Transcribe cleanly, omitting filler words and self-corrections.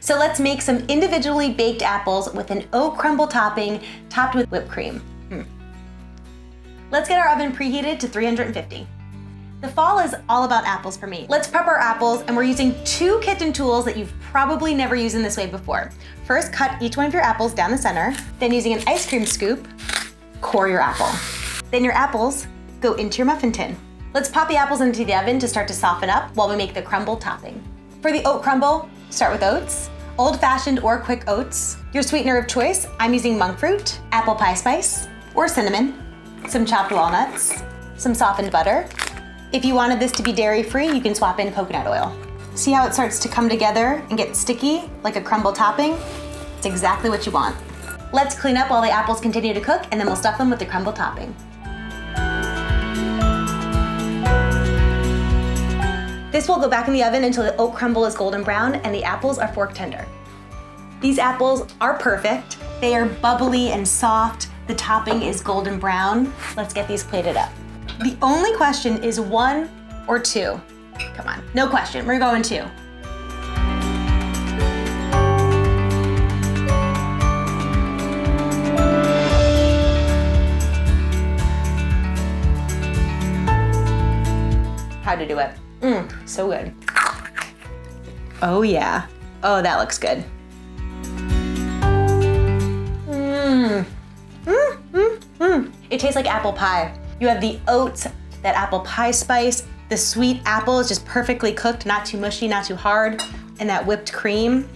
So let's make some individually baked apples with an oat crumble topping topped with whipped cream. Let's get our oven preheated to 350. The fall is all about apples for me. Let's prep our apples, and we're using 2 kitchen tools that you've probably never used in this way before. First, cut each one of your apples down the center. Then using an ice cream scoop, core your apple. Then your apples go into your muffin tin. Let's pop the apples into the oven to start to soften up while we make the crumble topping. For the oat crumble, start with oats, old-fashioned or quick oats. Your sweetener of choice, I'm using monk fruit, apple pie spice, or cinnamon, some chopped walnuts, some softened butter. If you wanted this to be dairy-free, you can swap in coconut oil. See how it starts to come together and get sticky like a crumble topping? It's exactly what you want. Let's clean up while the apples continue to cook, and then we'll stuff them with the crumble topping. This will go back in the oven until the oat crumble is golden brown and the apples are fork tender. These apples are perfect. They are bubbly and soft. The topping is golden brown. Let's get these plated up. The only question is 1 or 2. Come on, no question, we're going 2. How to do it. So good. Oh yeah. Oh, that looks good. It tastes like apple pie. You have the oats, that apple pie spice, the sweet apple is just perfectly cooked, not too mushy, not too hard, and that whipped cream.